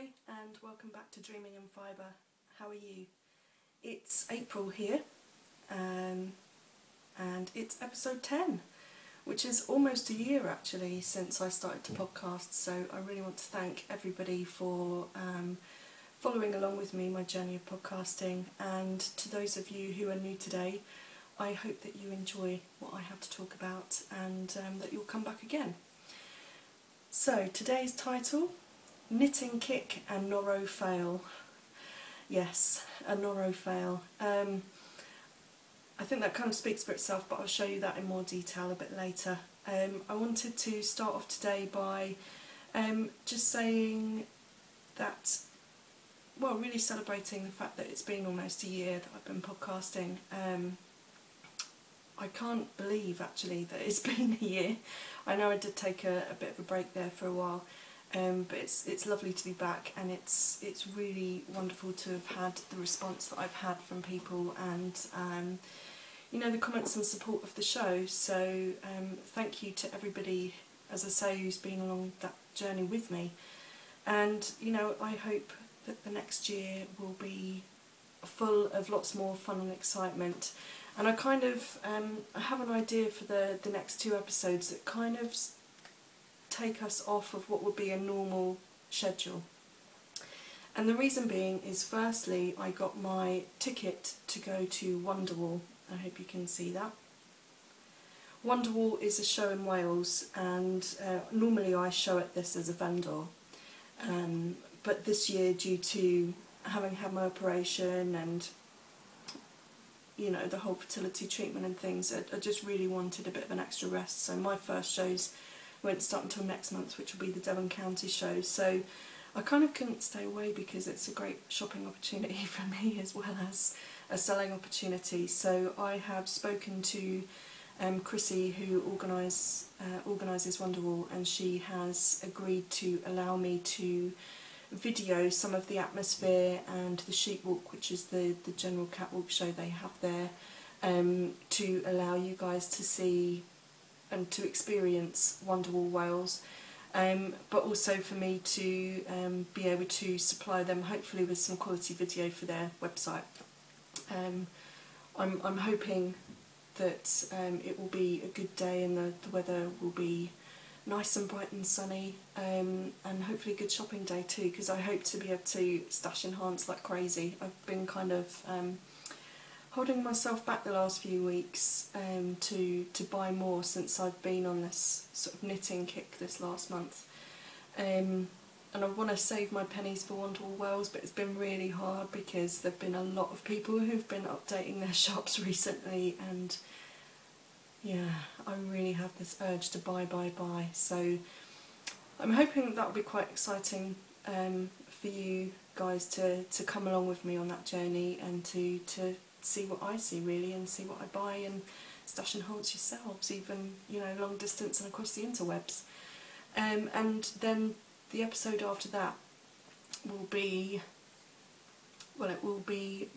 Hi and welcome back to Dreaming in Fibre. How are you? It's April here and it's episode 10, which is almost a year actually since I started to podcast, so I really want to thank everybody for following along with me, my journey of podcasting, and to those of you who are new today, I hope that you enjoy what I have to talk about and that you'll come back again. So today's title: Knitting Kick and Noro Fail. Yes, a Noro fail. I think that kind of speaks for itself, but I'll show you that in more detail a bit later. I wanted to start off today by just saying that, well, really celebrating the fact that it's been almost a year that I've been podcasting. I can't believe actually that it's been a year. I know I did take a bit of a break there for a while. But it's lovely to be back, and it's really wonderful to have had the response that I've had from people, and you know, the comments and support of the show. So thank you to everybody, as I say, who's been along that journey with me. And you know, I hope that the next year will be full of lots more fun and excitement. And I kind of I have an idea for the next 2 episodes that kind of take us off of what would be a normal schedule. And the reason being is, firstly, I got my ticket to go to Wonderwall. I hope you can see that. Wonderwall is a show in Wales, and normally I show at this as a vendor, but this year, due to having had my operation and you know, the whole fertility treatment and things, I just really wanted a bit of an extra rest. So my first shows won't start until next month, which will be the Devon County show. So I kind of couldn't stay away because it's a great shopping opportunity for me as well as a selling opportunity. So I have spoken to Chrissy, who organises Wonderwall, and she has agreed to allow me to video some of the atmosphere and the sheep walk, which is the general catwalk show they have there, to allow you guys to see and to experience Wonderwall Wales, but also for me to be able to supply them hopefully with some quality video for their website. I'm hoping that it will be a good day and the weather will be nice and bright and sunny, and hopefully a good shopping day too, because I hope to be able to stash enhance like crazy. I've been kind of holding myself back the last few weeks to buy more since I've been on this sort of knitting kick this last month, and I want to save my pennies for Wonderwall Wales, but it's been really hard because there have been a lot of people who've been updating their shops recently, and yeah, I really have this urge to buy. So I'm hoping that will be quite exciting for you guys to come along with me on that journey, and to see what I see really, and see what I buy and stash and hold yourselves, even, you know, long distance and across the interwebs. And then the episode after that will be, well, it will be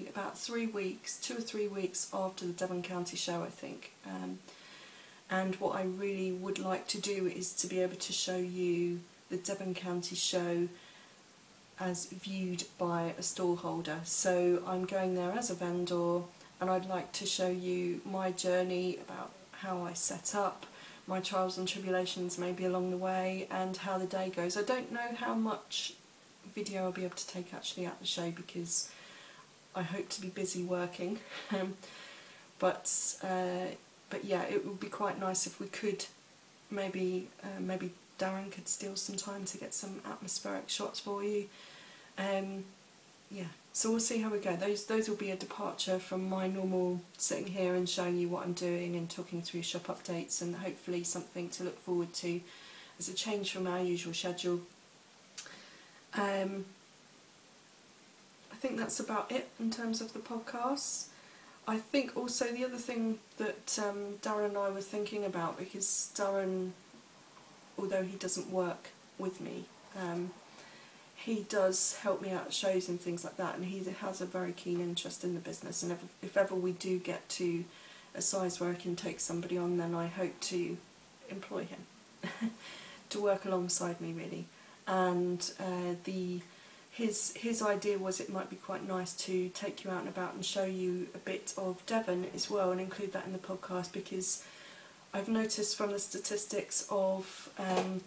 about 3 weeks, 2 or 3 weeks after the Devon County show, I think. And what I really would like to do is to be able to show you the Devon County show as viewed by a stallholder. So I'm going there as a vendor, and I'd like to show you my journey about how I set up, my trials and tribulations maybe along the way, and how the day goes. I don't know how much video I'll be able to take actually at the show, because I hope to be busy working, but yeah, it would be quite nice if we could maybe Darren could steal some time to get some atmospheric shots for you. Yeah, so we'll see how we go. Those will be a departure from my normal sitting here and showing you what I'm doing and talking through shop updates, and hopefully something to look forward to as a change from our usual schedule. I think that's about it in terms of the podcast. I think also the other thing that Darren and I were thinking about, because Darren, although he doesn't work with me, he does help me out at shows and things like that, and he has a very keen interest in the business, and if ever we do get to a size where I can take somebody on, then I hope to employ him to work alongside me really. and his idea was it might be quite nice to take you out and about and show you a bit of Devon as well, and include that in the podcast, because I've noticed from the statistics of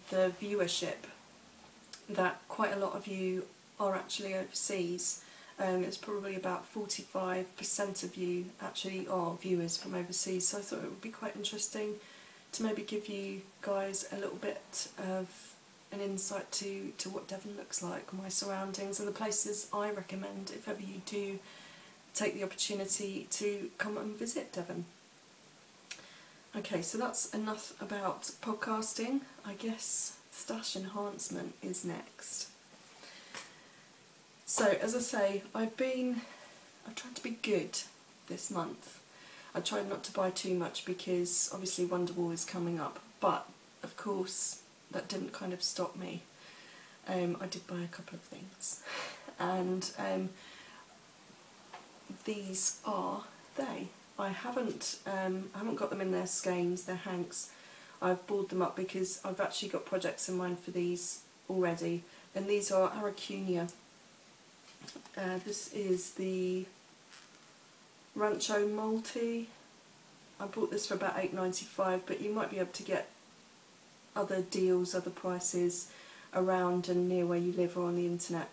the viewership that quite a lot of you are actually overseas. It's probably about 45% of you actually are viewers from overseas, so I thought it would be quite interesting to maybe give you guys a little bit of an insight to what Devon looks like, my surroundings, and the places I recommend if ever you do take the opportunity to come and visit Devon. Okay, so that's enough about podcasting. I guess stash enhancement is next. So, as I say, I've tried to be good this month. I tried not to buy too much because obviously Wonderwall is coming up, but of course that didn't kind of stop me. I did buy a couple of things, and these are they. I haven't got them in their skeins, their hanks. I've balled them up because I've actually got projects in mind for these already, and these are Aracunia. This is the Rancho Multi. I bought this for about £8.95, but you might be able to get other deals, other prices around and near where you live or on the internet.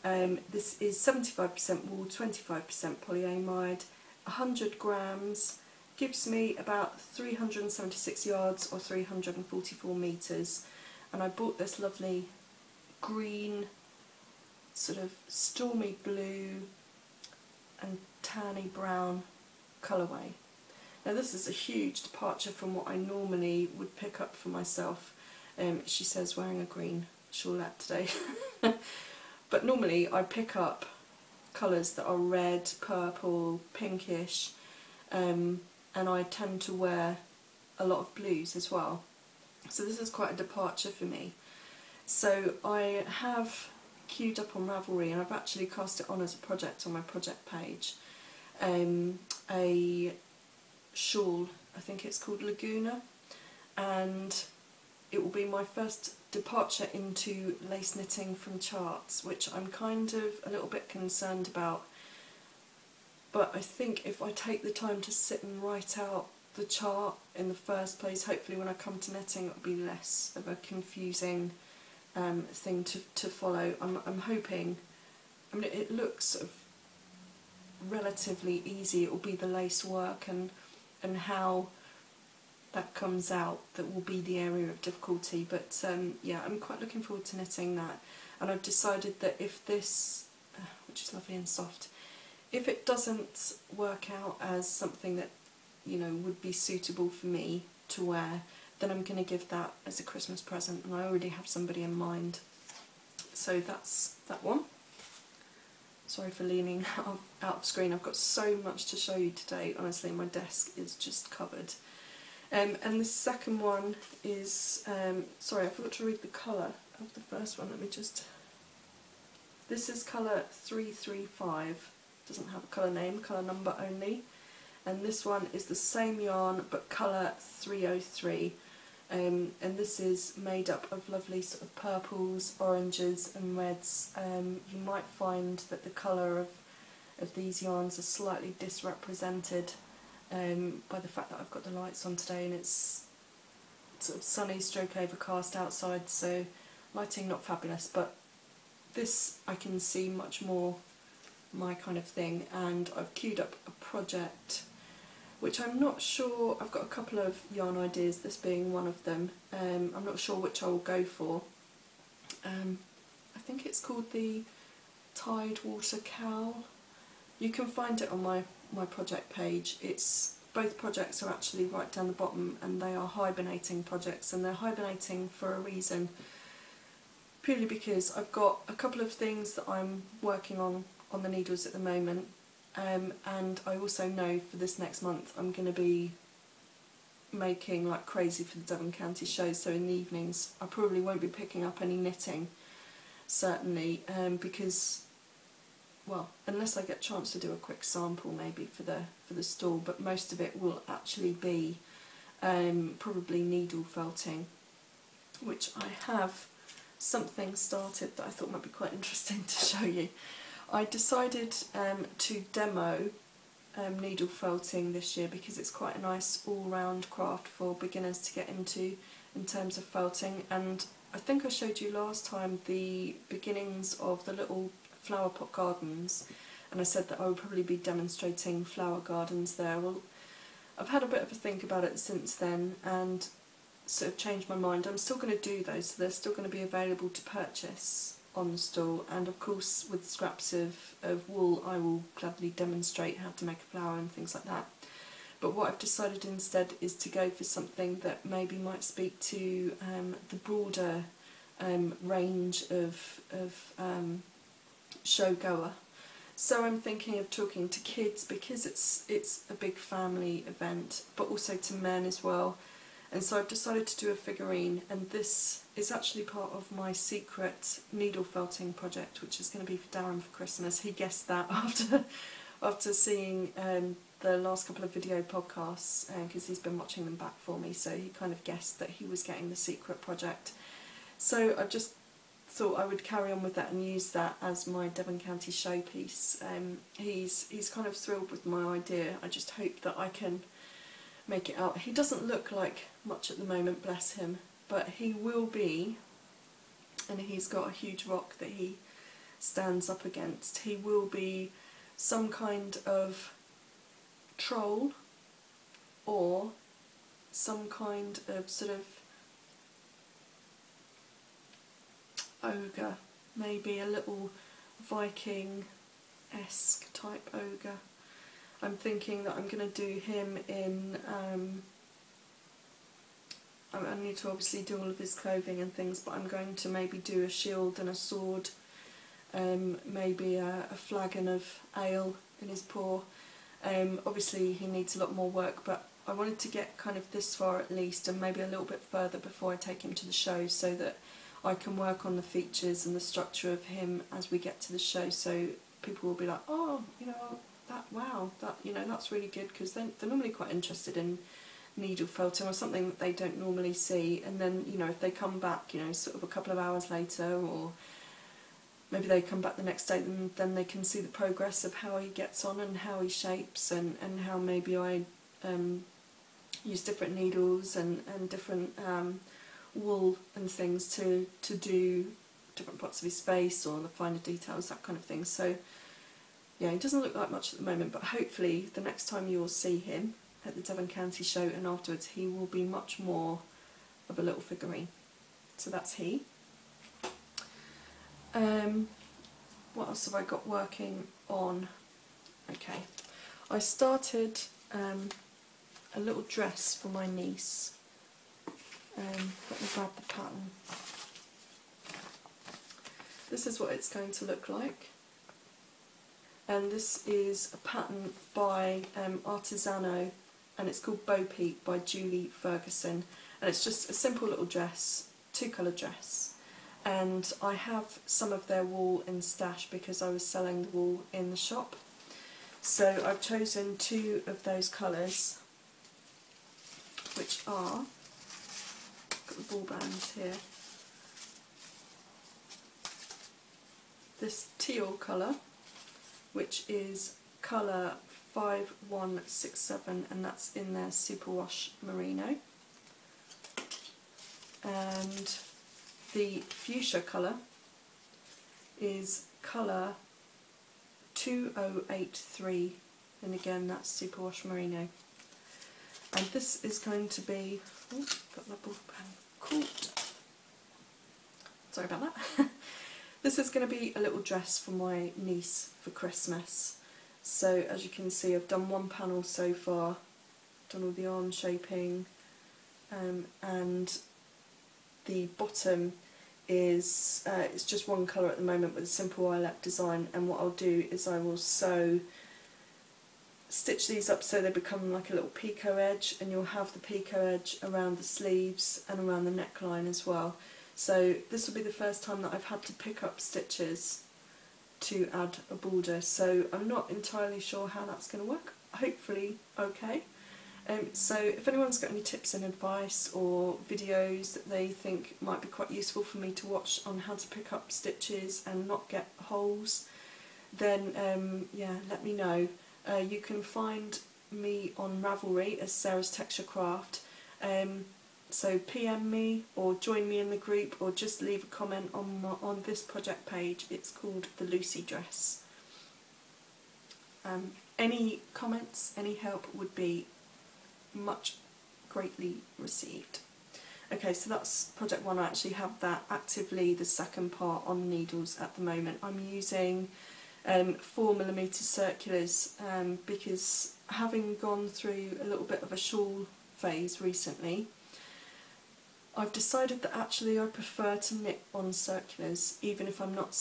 This is 75% wool, 25% polyamide, 100 grams, gives me about 376 yards or 344 metres, and I bought this lovely green, sort of stormy blue and tanny brown colourway. Now this is a huge departure from what I normally would pick up for myself. She says wearing a green shawlette today. But normally I pick up colours that are red, purple, pinkish, and I tend to wear a lot of blues as well. So this is quite a departure for me. So I have queued up on Ravelry, and I've actually cast it on as a project on my project page. A shawl, I think it's called Laguna, and it will be my first departure into lace knitting from charts, which I'm kind of a little bit concerned about, but I think if I take the time to sit and write out the chart in the first place, hopefully when I come to knitting it'll be less of a confusing thing to follow. I'm hoping, I mean it looks sort of relatively easy. It will be the lace work and how that comes out that will be the area of difficulty, but yeah, I'm quite looking forward to knitting that. And I've decided that if this, which is lovely and soft, if it doesn't work out as something that, you know, would be suitable for me to wear, then I'm going to give that as a Christmas present, and I already have somebody in mind. So that's that one. Sorry for leaning out of screen. I've got so much to show you today. Honestly, my desk is just covered. And the second one is, sorry, I forgot to read the colour of the first one. Let me just, this is colour 335. Doesn't have a colour name, colour number only. And this one is the same yarn but colour 303. And this is made up of lovely sort of purples, oranges and reds. You might find that the colour of these yarns are slightly disrepresented by the fact that I've got the lights on today and it's sort of sunny stroke overcast outside, so lighting not fabulous, but this I can see much more my kind of thing. And I've queued up a project which I'm not sure, I've got a couple of yarn ideas, this being one of them. I'm not sure which I will go for. I think it's called the Tidewater Cowl. You can find it on my project page. It's, both projects are actually right down the bottom, and they are hibernating projects, and they're hibernating for a reason, purely because I've got a couple of things that I'm working on the needles at the moment. And I also know for this next month I'm going to be making like crazy for the Devon County shows, so in the evenings I probably won't be picking up any knitting, certainly, because, well, unless I get a chance to do a quick sample maybe for the stall, but most of it will actually be probably needle felting, which I have something started that I thought might be quite interesting to show you. I decided to demo needle felting this year because it's quite a nice all-round craft for beginners to get into in terms of felting, and I think I showed you last time the beginnings of the little flower pot gardens, and I said that I would probably be demonstrating flower gardens there. Well, I've had a bit of a think about it since then and sort of changed my mind. I'm still going to do those, so they're still going to be available to purchase on the stall, and of course with scraps of wool I will gladly demonstrate how to make a flower and things like that. But what I've decided instead is to go for something that maybe might speak to the broader range of show goer. So I'm thinking of talking to kids because it's a big family event, but also to men as well. And so I've decided to do a figurine, and this is actually part of my secret needle felting project, which is going to be for Darren for Christmas. He guessed that after seeing the last couple of video podcasts, because he's been watching them back for me, so he kind of guessed that he was getting the secret project. So I just thought I would carry on with that and use that as my Devon County showpiece. He's kind of thrilled with my idea. I just hope that I can make it out. He doesn't look like much at the moment, bless him, but he will be, and he's got a huge rock that he stands up against. He will be some kind of troll or some kind of sort of ogre, maybe a little Viking-esque type ogre. I'm thinking that I'm going to do him in, I need to obviously do all of his clothing and things, but I'm going to maybe do a shield and a sword, maybe a flagon of ale in his paw. Obviously he needs a lot more work, but I wanted to get kind of this far at least, and maybe a little bit further before I take him to the show, so that I can work on the features and the structure of him as we get to the show, so people will be like, oh, you know, wow, you know, that's really good, because they're normally quite interested in needle felting or something that they don't normally see. And then, you know, if they come back, you know, sort of a couple of hours later, or maybe they come back the next day, then they can see the progress of how he gets on and how he shapes, and how maybe I use different needles and different wool and things to do different parts of his face or the finer details, that kind of thing. So yeah, he doesn't look like much at the moment, but hopefully the next time you'll see him at the Devon County show and afterwards, he will be much more of a little figurine. So that's he. What else have I got working on? Okay, I started a little dress for my niece. Let me grab the pattern. This is what it's going to look like. And this is a pattern by Artisano, and it's called Bo Peep by Julie Ferguson, and it's just a simple little dress, two-colour dress, and I have some of their wool in stash because I was selling the wool in the shop. So I've chosen two of those colours, which are, got the ball bands here, this teal colour, which is colour 5167, and that's in their Superwash Merino, and the fuchsia colour is colour 2083, and again that's Superwash Merino. And this is going to be, oh, got my ball pen caught, sorry about that. This is going to be a little dress for my niece for Christmas. So as you can see, I've done one panel so far, done all the arm shaping, and the bottom is it's just one colour at the moment with a simple eyelet design, and what I'll do is I will stitch these up so they become like a little picot edge, and you'll have the picot edge around the sleeves and around the neckline as well. So this will be the first time that I've had to pick up stitches to add a border, so I'm not entirely sure how that's going to work. Hopefully okay. So if anyone's got any tips and advice or videos that they think might be quite useful for me to watch on how to pick up stitches and not get holes, then yeah, let me know. You can find me on Ravelry as Sarah's Texture Craft, so PM me or join me in the group or just leave a comment on this project page. It's called The Lucy Dress. Any comments, any help would be much greatly received. Okay, so that's project 1. I actually have that actively, the second part, on needles at the moment. I'm using 4mm circulars because having gone through a little bit of a shawl phase recently, I've decided that actually I prefer to knit on circulars, even if I'm not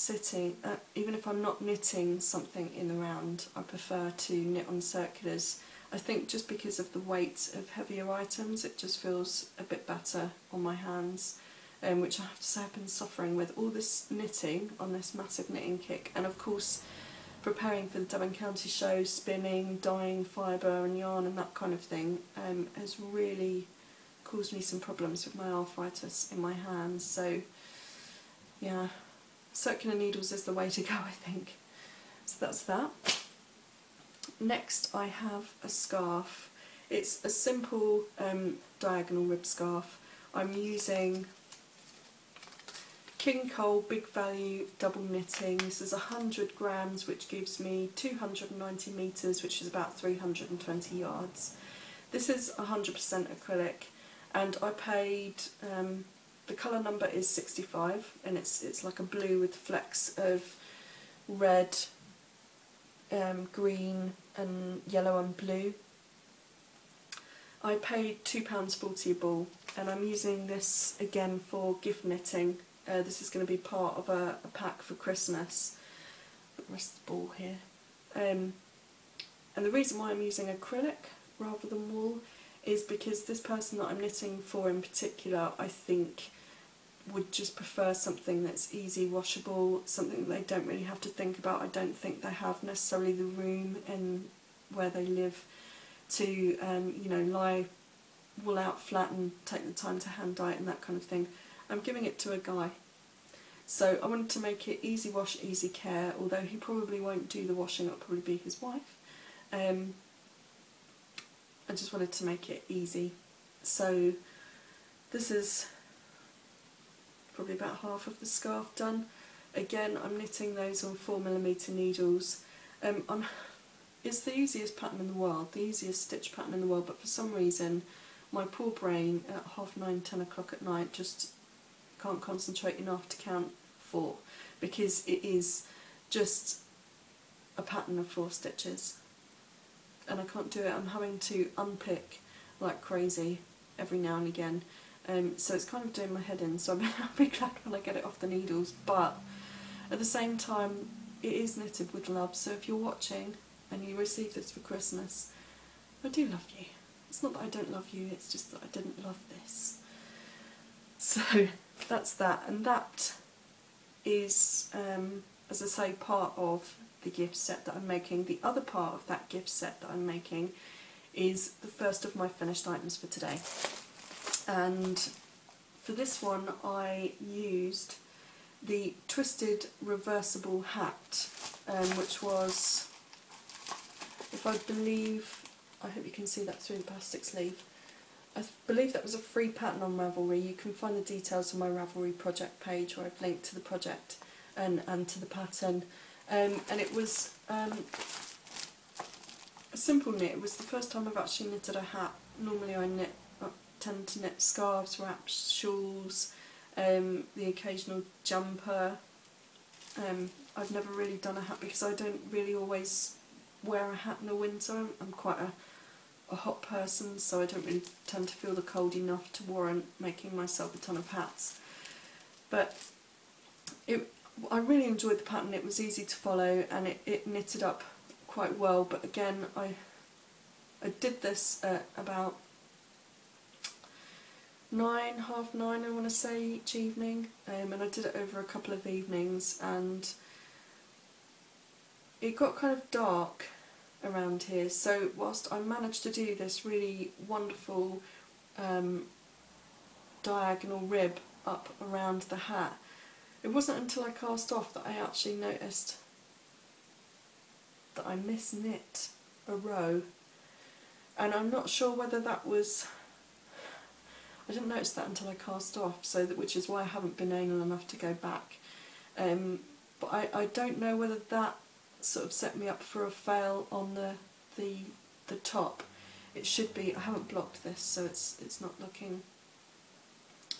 knitting something in the round. I prefer to knit on circulars. I think just because of the weight of heavier items, it just feels a bit better on my hands, which I have to say I've been suffering with all this knitting on this massive knitting kick, and of course preparing for the Devon County show, spinning, dyeing fibre and yarn and that kind of thing has really caused me some problems with my arthritis in my hands. So yeah, circular needles is the way to go, I think. So that's that. Next I have a scarf. It's a simple diagonal rib scarf. I'm using King Cole Big Value Double Knitting. This is 100 grams, which gives me 290 metres, which is about 320 yards. This is 100% acrylic, and I paid, the colour number is 65, and it's like a blue with flecks of red, green and yellow and blue. I paid £2.40 a ball, and I'm using this again for gift knitting. This is going to be part of a pack for Christmas. Put the rest of the ball here. And the reason why I'm using acrylic rather than wool is because this person that I'm knitting for in particular, I think, would just prefer something that's easy washable, something that they don't really have to think about. I don't think they have necessarily the room in where they live to you know, lie wool out flat and take the time to hand dye it and that kind of thing. I'm giving it to a guy, so I wanted to make it easy wash, easy care, although he probably won't do the washing, it'll probably be his wife. I just wanted to make it easy. So this is probably about half of the scarf done. Again, I'm knitting those on 4mm needles. It's the easiest pattern in the world, the easiest stitch pattern in the world, but for some reason my poor brain at 9:30, 10 o'clock at night just can't concentrate enough to count 4, because it is just a pattern of 4 stitches and I can't do it. I'm having to unpick like crazy every now and again, so it's kind of doing my head in, so I'll be glad when I get it off the needles. But at the same time, it is knitted with love, so if you're watching and you receive this for Christmas, I do love you. It's not that I don't love you, it's just that I didn't love this. So that's that, and that is, as I say, part of the gift set that I'm making. The other part of that gift set that I'm making is the first of my finished items for today. And for this one I used the twisted reversible hat, which was, if I believe, I hope you can see that through the plastic sleeve, I believe that was a free pattern on Ravelry. You can find the details on my Ravelry project page, where I've linked to the project and to the pattern. And it was a simple knit. It was the first time I've actually knitted a hat. Normally I tend to knit scarves, wraps, shawls, the occasional jumper. I've never really done a hat because I don't really always wear a hat in the winter. I'm quite a hot person, so I don't really tend to feel the cold enough to warrant making myself a ton of hats. But I really enjoyed the pattern. It was easy to follow and it knitted up quite well. But again, I did this at about 9, half 9 I want to say, each evening, and I did it over a couple of evenings, and it got kind of dark around here. So whilst I managed to do this really wonderful diagonal rib up around the hat, it wasn't until I cast off that I actually noticed that I misknit a row, and I'm not sure whether that was, I didn't notice that until I cast off, so that, which is why I haven't been anal enough to go back. But I don't know whether that sort of set me up for a fail on the top. It should be, I haven't blocked this, so it's not looking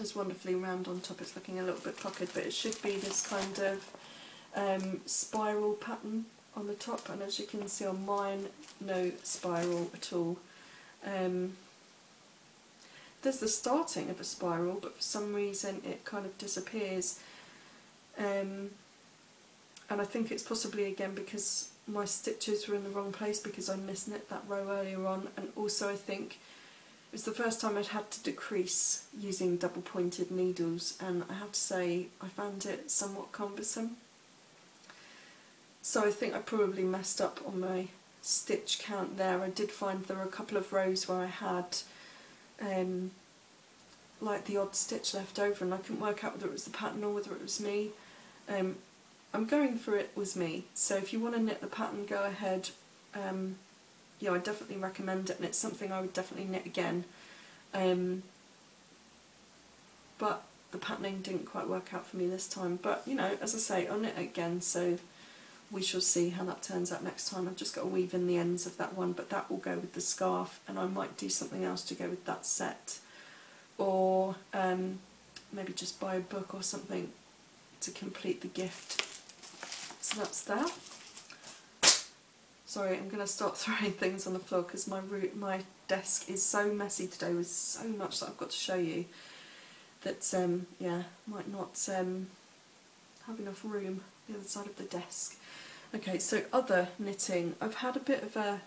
as wonderfully round on top, it's looking a little bit puckered, but it should be this kind of spiral pattern on the top, and as you can see on mine, no spiral at all. There's the starting of a spiral, but for some reason it kind of disappears, and I think it's possibly again because my stitches were in the wrong place, because I misknit that row earlier on, and also I think it was the first time I'd had to decrease using double pointed needles, and I have to say I found it somewhat cumbersome. So I think I probably messed up on my stitch count there. I did find there were a couple of rows where I had like the odd stitch left over, and I couldn't work out whether it was the pattern or whether it was me. I'm going for it was me, so if you want to knit the pattern, go ahead. Yeah, I definitely recommend it, and it's something I would definitely knit again. But the patterning didn't quite work out for me this time. But you know, as I say, I'll knit it again, so we shall see how that turns out next time. I've just got to weave in the ends of that one, but that will go with the scarf, and I might do something else to go with that set, or maybe just buy a book or something to complete the gift. So that's that. Sorry, I'm going to start throwing things on the floor because my desk is so messy today with so much that I've got to show you that yeah, might not have enough room the other side of the desk. Okay, so other knitting. I've had a bit of a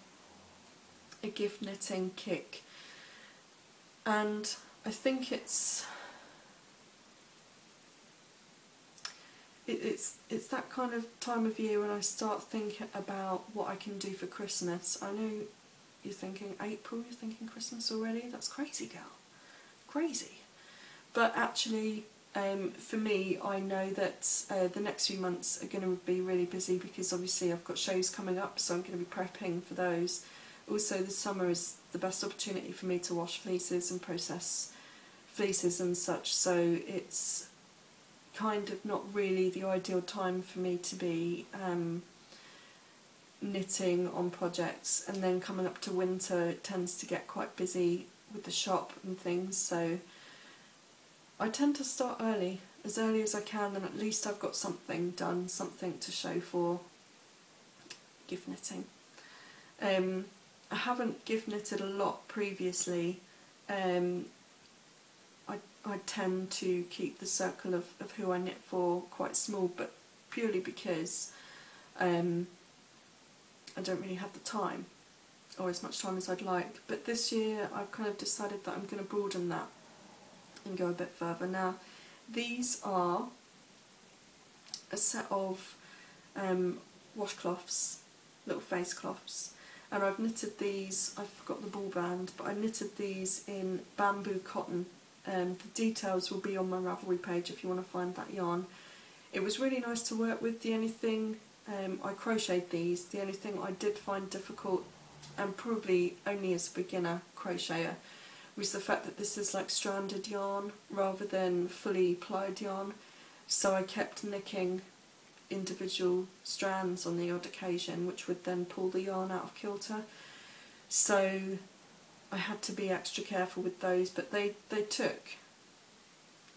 gift knitting kick, and I think it's that kind of time of year when I start thinking about what I can do for Christmas. I know you're thinking April, you're thinking Christmas already. That's crazy, girl. Crazy. But actually, for me, I know that the next few months are going to be really busy, because obviously I've got shows coming up, so I'm going to be prepping for those. Also, the summer is the best opportunity for me to wash fleeces and process fleeces and such, so it's kind of not really the ideal time for me to be knitting on projects. And then coming up to winter, it tends to get quite busy with the shop and things, so I tend to start early as I can, and at least I've got something done, something to show for gift knitting. I haven't gift knitted a lot previously. I tend to keep the circle of who I knit for quite small, but purely because I don't really have the time, or as much time as I'd like. But this year I've kind of decided that I'm going to broaden that and go a bit further. Now, these are a set of washcloths, little face cloths, and I've knitted these, I forgot the ball band, but I knitted these in bamboo cotton. The details will be on my Ravelry page if you want to find that yarn. It was really nice to work with. The only thing, I crocheted these, the only thing I did find difficult, and probably only as a beginner crocheter, was the fact that this is like stranded yarn rather than fully plied yarn, so I kept nicking individual strands on the odd occasion, which would then pull the yarn out of kilter. So I had to be extra careful with those, but they took,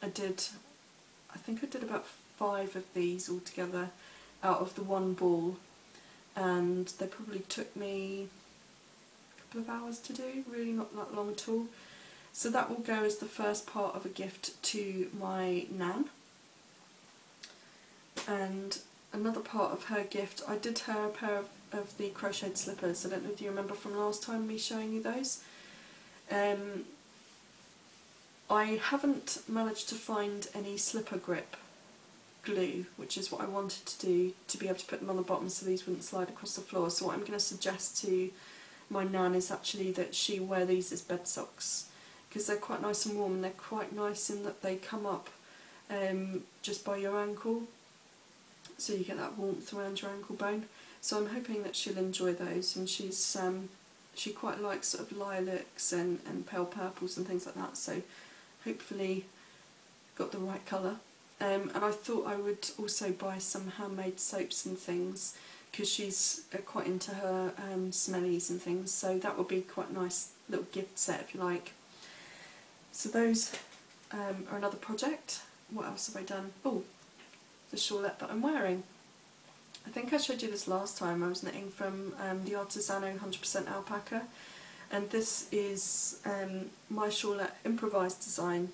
I think I did about 5 of these altogether out of the one ball, and they probably took me a couple of hours to do, really not that long at all. So that will go as the first part of a gift to my nan. And another part of her gift, I did her a pair of the crocheted slippers. I don't know if you remember from last time me showing you those. I haven't managed to find any slipper grip glue, which is what I wanted to do to be able to put them on the bottom so these wouldn't slide across the floor. So what I'm going to suggest to my nan is actually that she wear these as bed socks, because they're quite nice and warm, and they're quite nice in that they come up just by your ankle, so you get that warmth around your ankle bone. So I'm hoping that she'll enjoy those, and she quite likes sort of lilacs and pale purples and things like that, so hopefully got the right colour. And I thought I would also buy some handmade soaps and things, because she's quite into her smellies and things, so that would be quite a nice little gift set if you like. So those are another project. What else have I done? Oh, the shawlette that I'm wearing. I think I showed you this last time. I was knitting from the Artisano 100% alpaca, and this is my shawlette improvised design,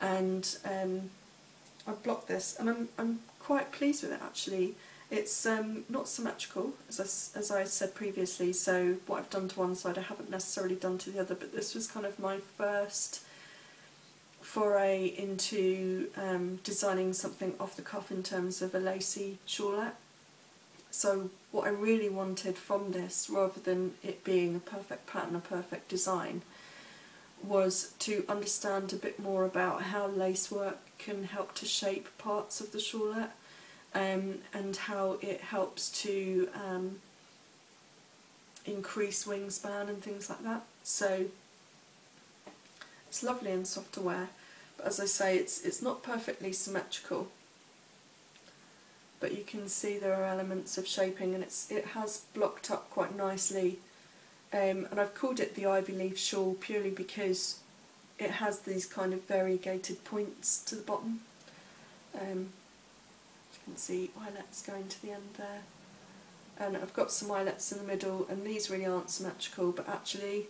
and I blocked this, and I'm quite pleased with it actually. It's not symmetrical, as I said previously, so what I've done to one side I haven't necessarily done to the other, but this was kind of my first foray into designing something off the cuff in terms of a lacy shawlette. So what I really wanted from this, rather than it being a perfect pattern, a perfect design, was to understand a bit more about how lace work can help to shape parts of the shawlette, and how it helps to increase wingspan and things like that. So it's lovely and soft to wear, but as I say, it's not perfectly symmetrical, but you can see there are elements of shaping, and it has blocked up quite nicely. And I've called it the Ivy Leaf Shawl purely because it has these kind of variegated points to the bottom. You can see eyelets going to the end there, and I've got some eyelets in the middle, and these really aren't symmetrical, but actually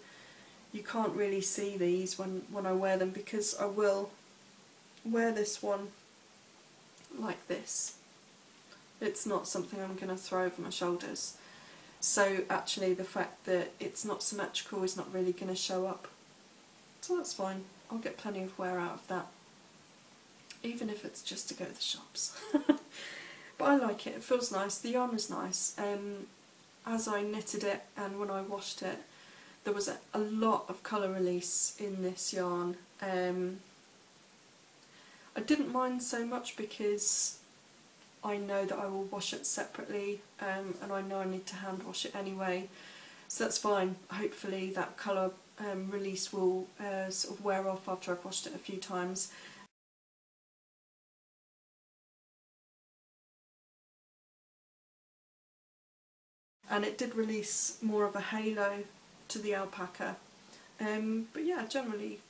you can't really see these when I wear them, because I will wear this one like this. It's not something I'm going to throw over my shoulders, so actually the fact that it's not symmetrical is not really going to show up, so that's fine. I'll get plenty of wear out of that, even if it's just to go to the shops. But I like it, it feels nice, the yarn is nice. As I knitted it and when I washed it, there was a lot of colour release in this yarn. I didn't mind so much because I know that I will wash it separately, and I know I need to hand wash it anyway, so that's fine. Hopefully that colour release will sort of wear off after I've washed it a few times. And it did release more of a halo to the alpaca, but yeah, generally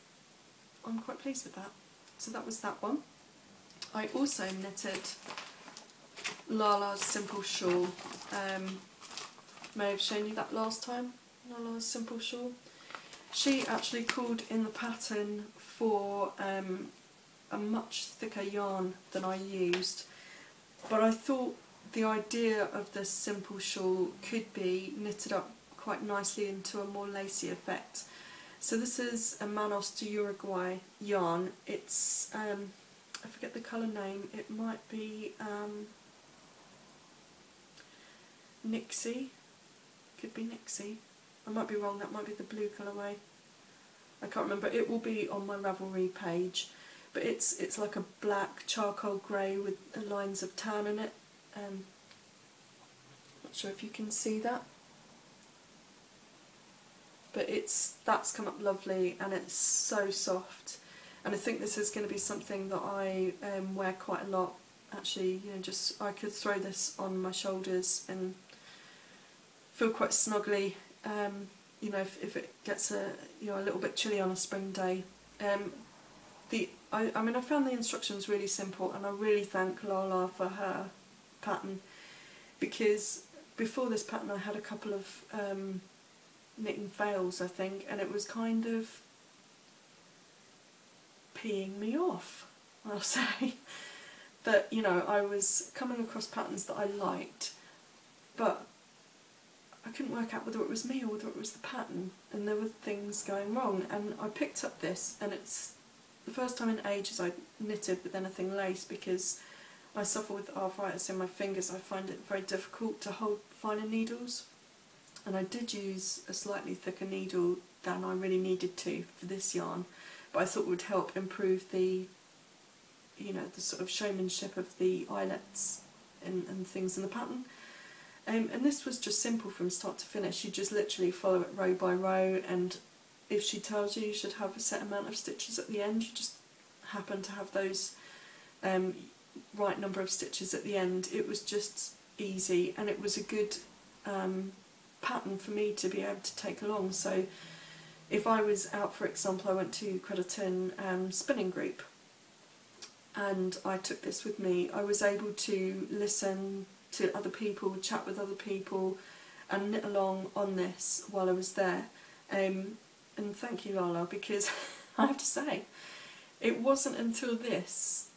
I'm quite pleased with that. So that was that one. I also knitted Lala's Simple Shawl. May have shown you that last time, Lala's Simple Shawl. She actually called in the pattern for a much thicker yarn than I used, but I thought the idea of this simple shawl could be knitted up quite nicely into a more lacy effect. So this is a Manos to Uruguay yarn. It's, I forget the colour name, it might be Nixie, could be Nixie. I might be wrong, that might be the blue colourway. I can't remember, it will be on my Ravelry page. But it's like a black charcoal grey with lines of tan in it. Not sure if you can see that, but that's come up lovely, and it's so soft, and I think this is going to be something that I wear quite a lot actually. You know, just I could throw this on my shoulders and feel quite snuggly, you know, if it gets a little bit chilly on a spring day. I mean, I found the instructions really simple, and I really thank Lala for her pattern, because before this pattern I had a couple of knitting fails, I think, and it was kind of peeing me off, I'll say. That, you know, I was coming across patterns that I liked, but I couldn't work out whether it was me or whether it was the pattern, and there were things going wrong. And I picked up this, and it's the first time in ages I knitted with anything lace, because I suffer with arthritis in my fingers. I find it very difficult to hold finer needles, and I did use a slightly thicker needle than I really needed to for this yarn, but I thought it would help improve the, you know, the sort of showmanship of the eyelets and things in the pattern. And this was just simple from start to finish. You just literally follow it row by row, and if she tells you you should have a set amount of stitches at the end, you just happen to have those right number of stitches at the end. It was just easy, and it was a good pattern for me to be able to take along. So if I was out, for example, I went to Crediton spinning group and I took this with me, I was able to listen to other people, chat with other people and knit along on this while I was there. And thank you, Lala, because I have to say, it wasn't until this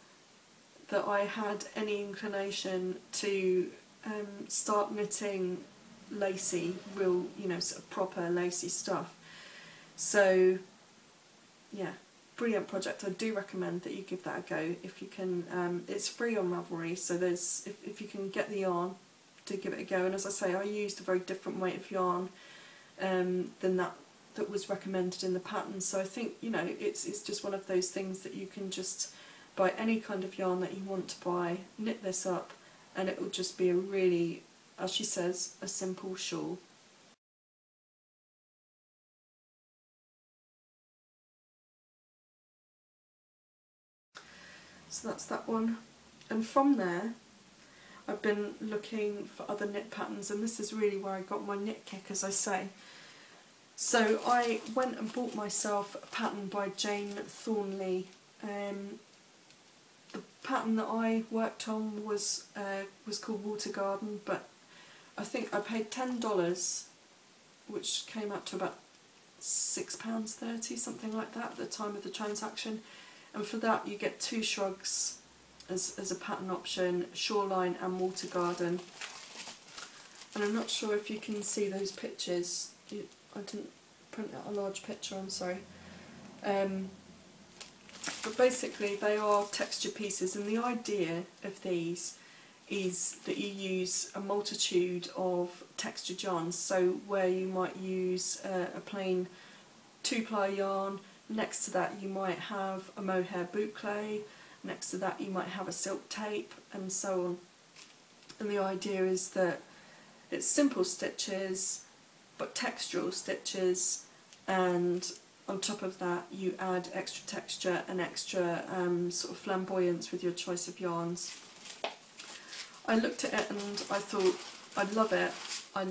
that I had any inclination to start knitting lacy, real, you know, sort of proper lacy stuff. So yeah, brilliant project. I do recommend that you give that a go if you can. It's free on Ravelry, so there's, if you can get the yarn, do give it a go. And as I say, I used a very different weight of yarn than that was recommended in the pattern. So I think, you know, it's just one of those things that you can just buy any kind of yarn that you want to buy, knit this up, and it will just be a really, as she says, a simple shawl. So that's that one. And from there, I've been looking for other knit patterns, and this is really where I got my knit kick, as I say. So I went and bought myself a pattern by Jane Thornley. The pattern that I worked on was called Water Garden, but I think I paid $10, which came out to about £6.30, something like that at the time of the transaction. And for that you get 2 shrugs as a pattern option, Shoreline and Water Garden. And I'm not sure if you can see those pictures. I didn't print out a large picture, I'm sorry. But basically they are texture pieces, and the idea of these is that you use a multitude of textured yarns. So where you might use a plain 2-ply yarn, next to that you might have a mohair boucle, next to that you might have a silk tape, and so on. And the idea is that it's simple stitches but textural stitches, and on top of that you add extra texture and extra sort of flamboyance with your choice of yarns. I looked at it and I thought, I love it, I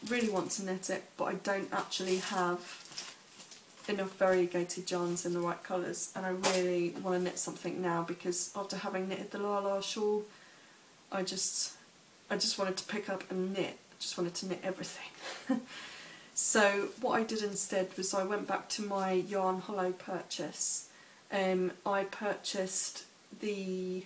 really want to knit it, but I don't actually have enough variegated yarns in the right colours, and I really want to knit something now, because after having knitted the Lala shawl, I just wanted to pick up and knit. I just wanted to knit everything. So what I did instead was I went back to my Yarn Hollow purchase. I purchased the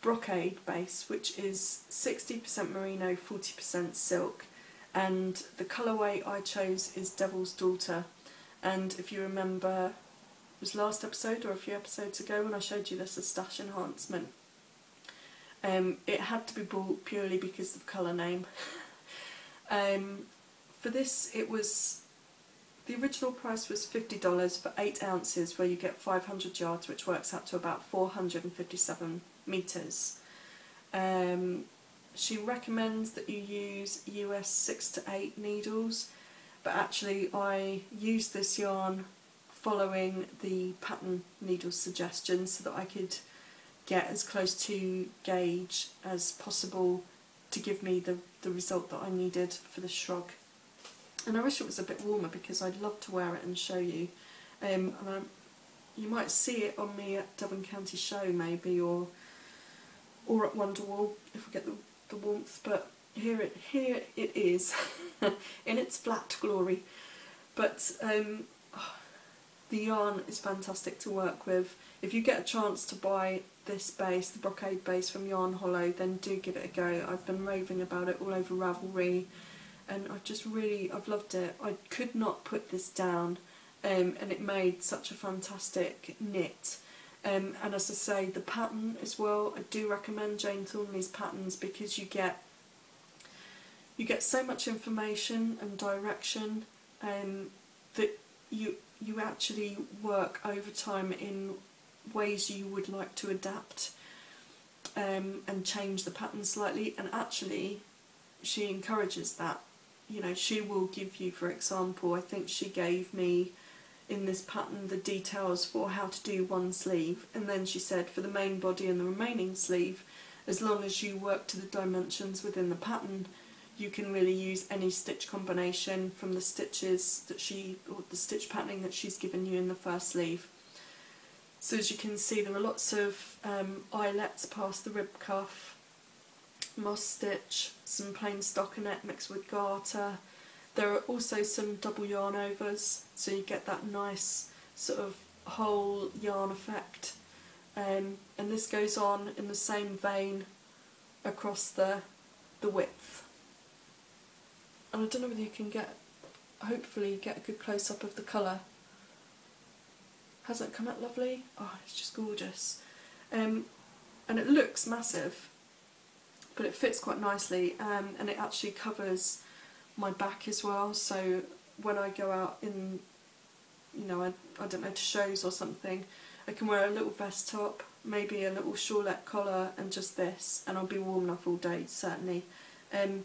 brocade base, which is 60% merino, 40% silk, and the colourway I chose is Devil's Daughter. And if you remember, it was last episode or a few episodes ago when I showed you this as stash enhancement, it had to be bought purely because of the colour name. For this, it was, the original price was $50 for 8 ounces, where you get 500 yards, which works out to about 457 metres. She recommends that you use US 6 to 8 needles, but actually I used this yarn following the pattern needle suggestions so that I could get as close to gauge as possible to give me the result that I needed for the shrug. And I wish it was a bit warmer, because I'd love to wear it and show you. You might see it on me at Devon County Show maybe, or at Wonderwall if we get the warmth, but here it is in its flat glory. But the yarn is fantastic to work with. If you get a chance to buy this base, the brocade base from Yarn Hollow, then do give it a go. I've been raving about it all over Ravelry, and I've loved it. I could not put this down, and it made such a fantastic knit. And as I say, the pattern as well, I do recommend Jane Thornley's patterns, because you get so much information and direction, that you actually work over time in ways you would like to adapt, and change the pattern slightly. And actually she encourages that. You know, she will give you, for example, I think she gave me in this pattern the details for how to do one sleeve, and then she said for the main body and the remaining sleeve, as long as you work to the dimensions within the pattern, you can really use any stitch combination from the stitches that or the stitch patterning that she's given you in the first sleeve. So as you can see, there are lots of eyelets past the rib cuff, moss stitch, some plain stockinette mixed with garter. There are also some double yarn overs, so you get that nice sort of whole yarn effect. And this goes on in the same vein across the width. And I don't know whether you can hopefully get a good close-up of the colour. Hasn't it come out lovely? Oh, it's just gorgeous. And it looks massive, but it fits quite nicely, and it actually covers my back as well, so when I go out in, you know, I don't know, to shows or something, I can wear a little vest top, maybe a little shawlette collar and just this, and I'll be warm enough all day, certainly. And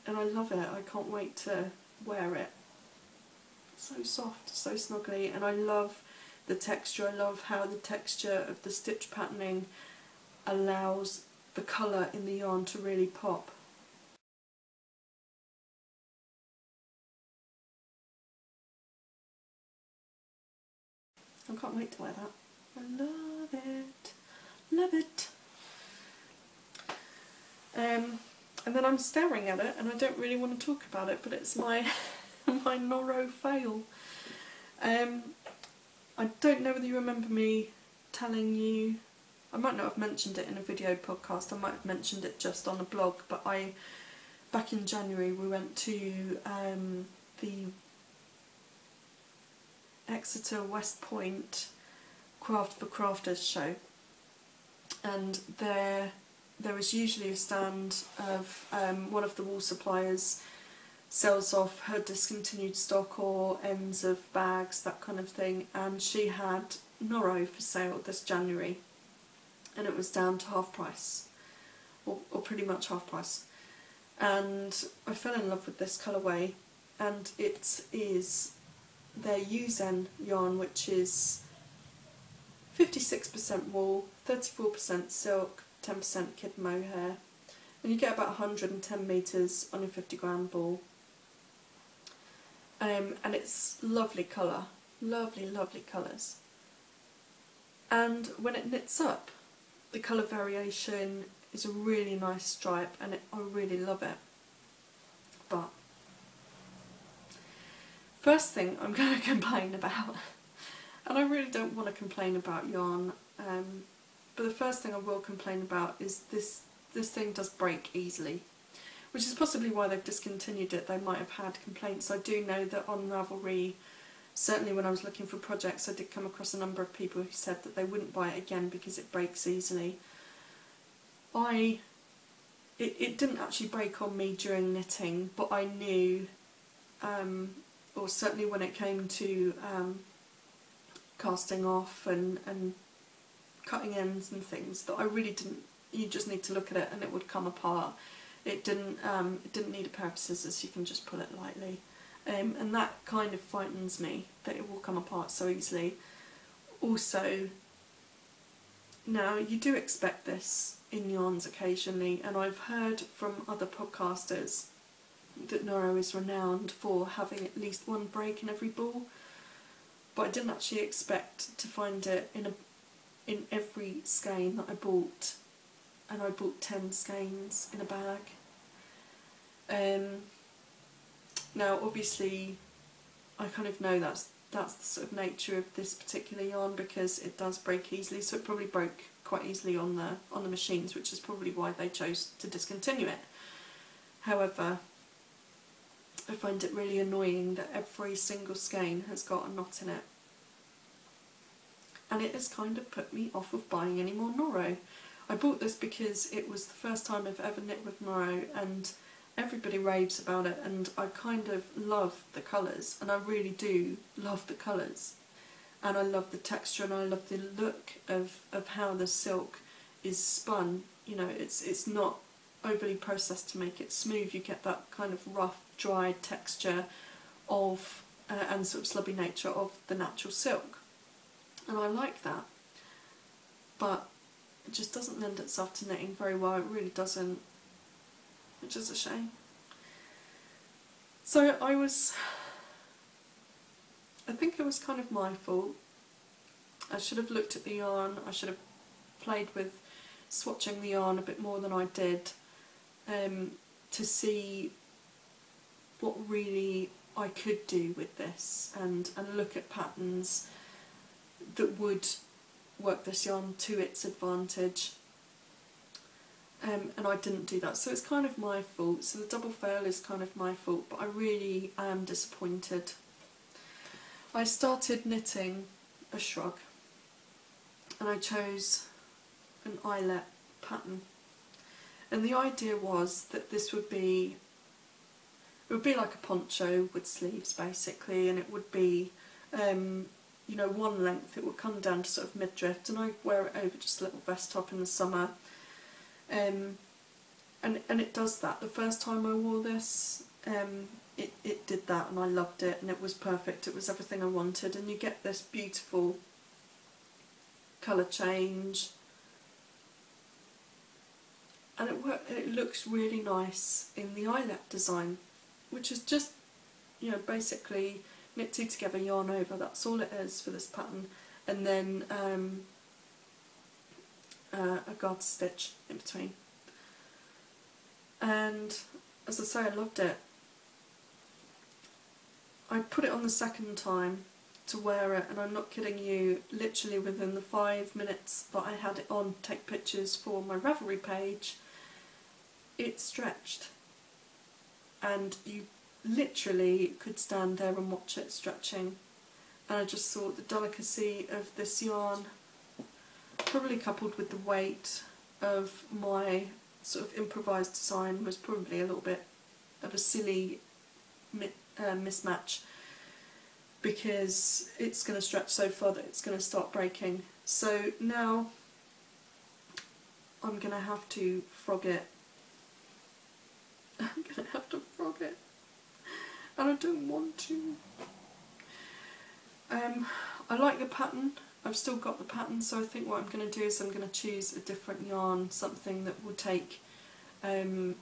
I love it, I can't wait to wear it. So soft, so snuggly, and I love the texture. I love how the texture of the stitch patterning allows the colour in the yarn to really pop. I can't wait to wear that. I love it. Love it. And then I'm staring at it and I don't really want to talk about it, but it's my my Noro fail. I don't know whether you remember me telling you, I might not have mentioned it in a video podcast, I might have mentioned it just on a blog, but back in January we went to the Exeter West Point Craft for Crafters show, and there is usually a stand of one of the wool suppliers sells off her discontinued stock or ends of bags, that kind of thing, and she had Noro for sale this January, and it was down to half price, or pretty much half price, and I fell in love with this colourway, and it is their Yuzen yarn, which is 56% wool, 34% silk, 10% kid mohair, and you get about 110 metres on a 50-gram ball. And it's lovely colour, lovely colours. And when it knits up, the colour variation is a really nice stripe, and I really love it. But first thing I'm going to complain about, and I really don't want to complain about yarn, but the first thing I will complain about is this thing does break easily, which is possibly why they've discontinued it. They might have had complaints. I do know that on Ravelry, certainly when I was looking for projects, I did come across a number of people who said that they wouldn't buy it again because it breaks easily. It didn't actually break on me during knitting, but I knew, or certainly when it came to casting off and cutting ends and things, that I really didn't. You just need to look at it and it would come apart. It didn't need a pair of scissors. You can just pull it lightly, and that kind of frightens me, that it will come apart so easily. Also, now you do expect this in yarns occasionally, and I've heard from other podcasters that Noro is renowned for having at least one break in every ball, but I didn't actually expect to find it in every skein that I bought, and I bought 10 skeins in a bag. Now obviously I kind of know that's the sort of nature of this particular yarn, because it does break easily, so it probably broke quite easily on the machines, which is probably why they chose to discontinue it. However, I find it really annoying that every single skein has got a knot in it. and it has kind of put me off of buying any more Noro. I bought this because it was the first time I've ever knit with Noro, and everybody raves about it, and I kind of love the colours, and I really do love the colours, and I love the texture, and I love the look of how the silk is spun. You know, it's not overly processed to make it smooth. You get that kind of rough, dry texture of and sort of slubby nature of the natural silk, and I like that, but it just doesn't lend itself to knitting very well. It really doesn't, which is a shame. So I think it was kind of my fault. I should have looked at the yarn. I should have played with swatching the yarn a bit more than I did, to see what really I could do with this, and look at patterns that would work this yarn to its advantage, and I didn't do that, so it's kind of my fault. So the double fail is kind of my fault, but I really am disappointed. I started knitting a shrug, and I chose an eyelet pattern, and the idea was that this would be, it would be like a poncho with sleeves basically, and it would be you know, one length. It would come down to sort of midriff, and I wear it over just a little vest top in the summer, and it does that. The first time I wore this, it did that, and I loved it, and it was perfect. It was everything I wanted, and you get this beautiful colour change, and it looks really nice in the eyelet design, which is just, you know, basically knit two together, yarn over. That's all it is for this pattern, and then a garter stitch in between. And as I say, I loved it. I put it on the second time to wear it, and I'm not kidding you, literally within the 5 minutes that I had it on to take pictures for my Ravelry page, it stretched, and you literally could stand there and watch it stretching. And I just thought the delicacy of this yarn, probably coupled with the weight of my sort of improvised design, was probably a little bit of a silly mismatch, because it's going to stretch so far that it's going to start breaking. So now I'm going to have to frog it. I'm going to have to frog it, and I don't want to. I like the pattern. I've still got the pattern, so I think what I'm going to do is I'm going to choose a different yarn, something that will take an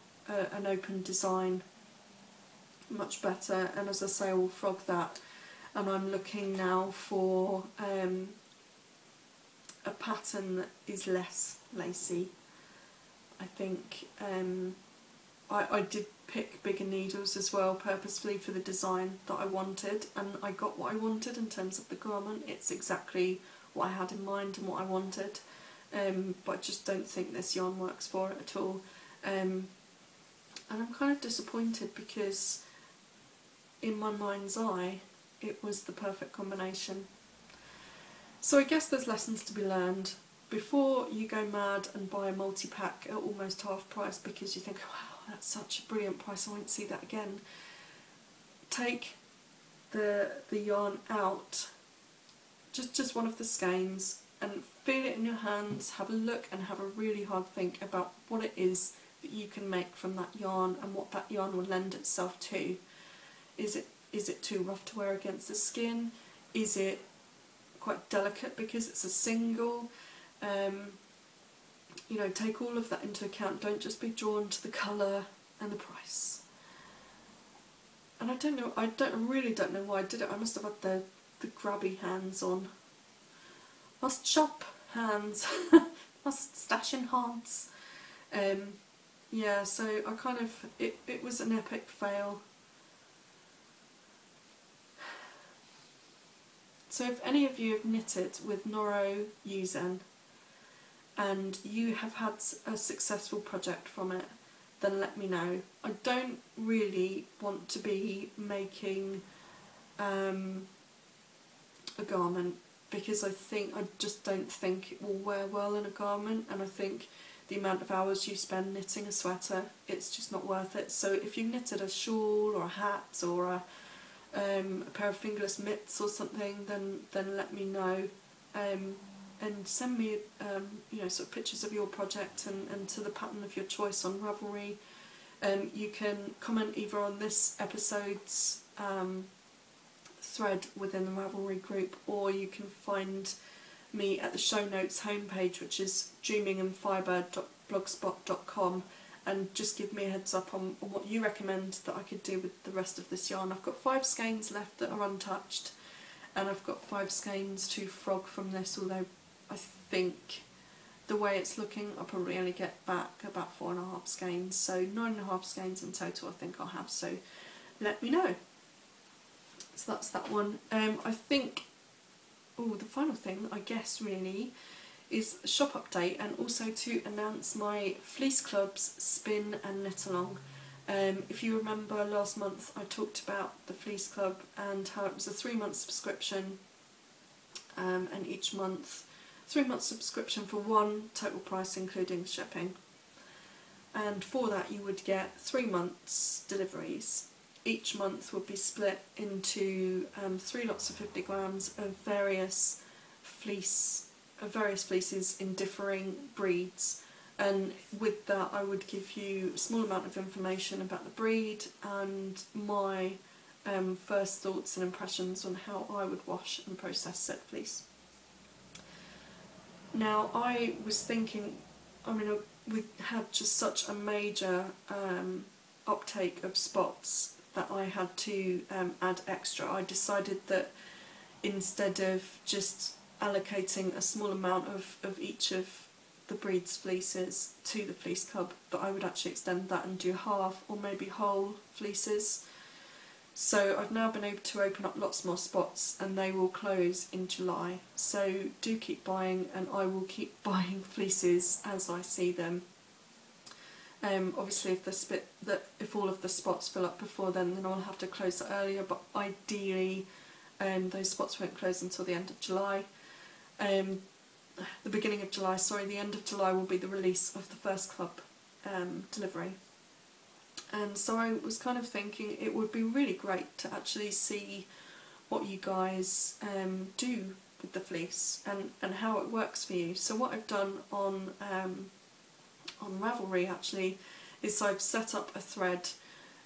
open design much better, and as I say, I will frog that. And I'm looking now for a pattern that is less lacy. I think I did pick bigger needles as well purposefully for the design that I wanted, and I got what I wanted in terms of the garment. It's exactly what I had in mind and what I wanted, but I just don't think this yarn works for it at all, and I'm kind of disappointed, because in my mind's eye it was the perfect combination. So I guess there's lessons to be learned. Before you go mad and buy a multi-pack at almost half price because you think, wow, that's such a brilliant price, I won't see that again, take the yarn out, just one of the skeins, and feel it in your hands, have a look and have a really hard think about what it is that you can make from that yarn and what that yarn will lend itself to. Is it too rough to wear against the skin? Is it quite delicate because it's a single? You know, take all of that into account. Don't just be drawn to the colour and the price. And I don't know, I really don't know why I did it. I must have had the grabby hands on. Must shop hands. Must stash in hearts. Yeah, so I kind of, it was an epic fail. So if any of you have knitted with Noro Yuzen and you have had a successful project from it, then let me know. I don't really want to be making a garment because I just don't think it will wear well in a garment, and I think the amount of hours you spend knitting a sweater, it's just not worth it. So if you knitted a shawl or a hat or a pair of fingerless mitts or something, then let me know, and send me you know, sort of pictures of your project and to the pattern of your choice on Ravelry. You can comment either on this episode's thread within the Ravelry group, or you can find me at the show notes homepage, which is dreamingandfibre.blogspot.com, and just give me a heads up on what you recommend that I could do with the rest of this yarn. I've got 5 skeins left that are untouched, and I've got 5 skeins to frog from this, although I think the way it's looking I'll probably only get back about 4.5 skeins, so 9.5 skeins in total I think I'll have, so let me know. So that's that one. I think, the final thing I guess really is a shop update, and also to announce my Fleece Club's spin and knit along. If you remember last month I talked about the Fleece Club and how it was a 3-month subscription, and each month 3-month subscription for one total price including shipping, and for that you would get 3 months deliveries. Each month would be split into 3 lots of 50 grams of various fleeces in differing breeds, and with that I would give you a small amount of information about the breed and my first thoughts and impressions on how I would wash and process said fleece. Now I was thinking, we had just such a major uptake of spots that I had to add extra. I decided that instead of just allocating a small amount of each of the breed's fleeces to the Fleece Club, that I would actually extend that and do half or maybe whole fleeces. So I've now been able to open up lots more spots, and they will close in July. So do keep buying, and I will keep buying fleeces as I see them. Obviously if all of the spots fill up before then I'll have to close it earlier, but ideally those spots won't close until the end of July. The beginning of July, sorry, the end of July will be the release of the first club delivery. And so I was kind of thinking it would be really great to actually see what you guys do with the fleece and how it works for you. So what I've done on Ravelry actually is I've set up a thread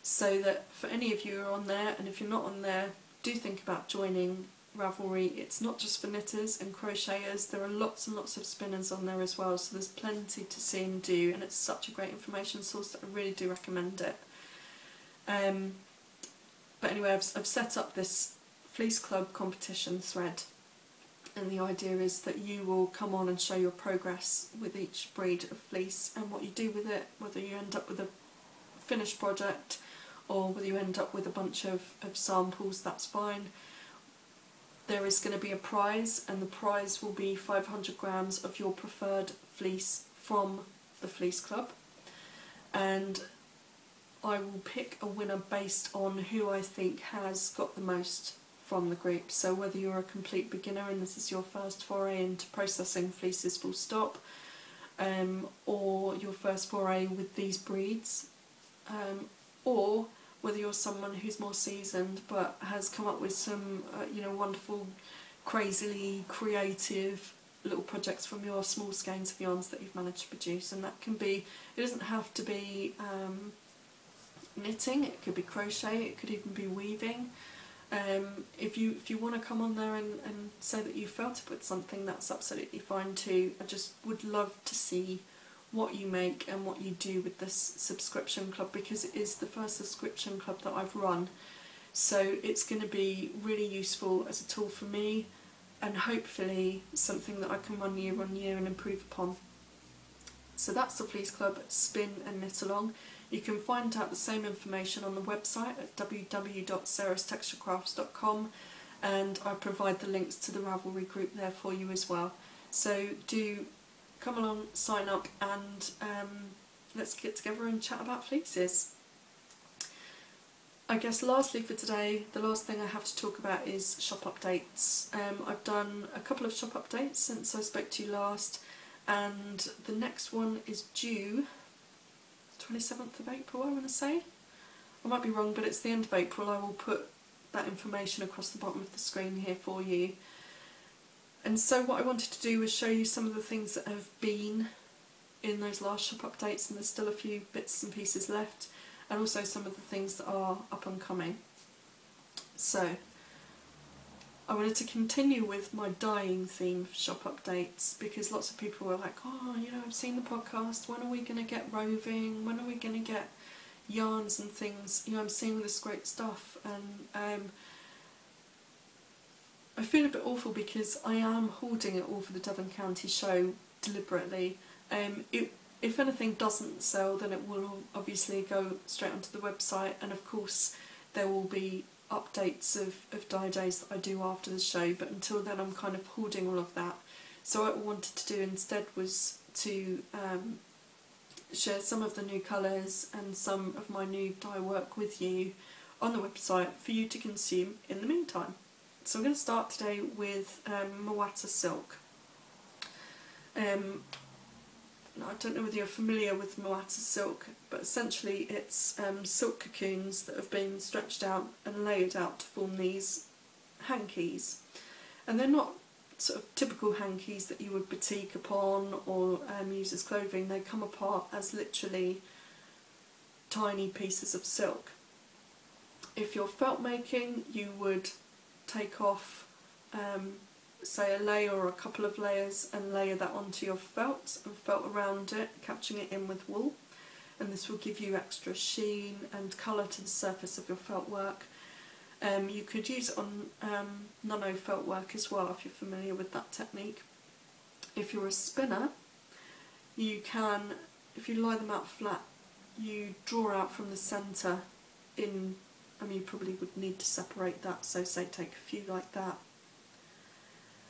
so that for any of you who are on there, and if you're not on there, do think about joining Ravelry. It's not just for knitters and crocheters, there are lots and lots of spinners on there as well, so there's plenty to see and do, and it's such a great information source that I really do recommend it. But anyway, I've set up this Fleece Club competition thread, and the idea is that you will come on and show your progress with each breed of fleece and what you do with it, whether you end up with a finished project or whether you end up with a bunch of samples, that's fine. There is going to be a prize, and the prize will be 500 grams of your preferred fleece from the Fleece Club, and I will pick a winner based on who I think has got the most from the group. So whether you're a complete beginner and this is your first foray into processing fleeces full stop, or your first foray with these breeds, or whether you're someone who's more seasoned but has come up with some wonderful, crazily creative little projects from your small skeins of yarns that you've managed to produce. And that can be, it doesn't have to be knitting, it could be crochet, it could even be weaving. If you want to come on there and say that you felt it with something, that's absolutely fine too. I just would love to see what you make and what you do with this subscription club, because it is the first subscription club that I've run, so it's going to be really useful as a tool for me, and hopefully something that I can run year on year and improve upon. So that's the Fleece Club Spin and Knit Along. You can find out the same information on the website at www.sarahstexturecrafts.com, and I provide the links to the Ravelry group there for you as well. So do come along, sign up, and let's get together and chat about fleeces. I guess lastly for today, the last thing I have to talk about is shop updates. I've done a couple of shop updates since I spoke to you last, and the next one is due 27th of April, I want to say. I might be wrong, but it's the end of April. I will put that information across the bottom of the screen here for you. And so what I wanted to do was show you some of the things that have been in those last shop updates, and there's still a few bits and pieces left, and also some of the things that are up and coming. So I wanted to continue with my dyeing theme for shop updates, because lots of people were like, oh, you know, I've seen the podcast, when are we going to get roving, when are we going to get yarns and things, you know, I'm seeing all this great stuff. And I feel a bit awful because I am hoarding it all for the Devon County show deliberately. If anything doesn't sell, then it will obviously go straight onto the website, and of course there will be updates of dye days that I do after the show, but until then I'm kind of hoarding all of that. So what I wanted to do instead was to share some of the new colours and some of my new dye work with you on the website for you to consume in the meantime. So I'm going to start today with Moata Silk. I don't know whether you're familiar with Moata Silk, but essentially it's silk cocoons that have been stretched out and layered out to form these hankies. And they're not sort of typical hankies that you would batik upon or use as clothing. They come apart as literally tiny pieces of silk. If you're felt making, you would take off say a layer or a couple of layers and layer that onto your felt and felt around it, catching it in with wool, and this will give you extra sheen and colour to the surface of your felt work. You could use it on nano felt work as well if you're familiar with that technique. If you're a spinner, you can, if you lie them out flat, you draw out from the centre in, I mean you probably would need to separate that, so say take a few like that,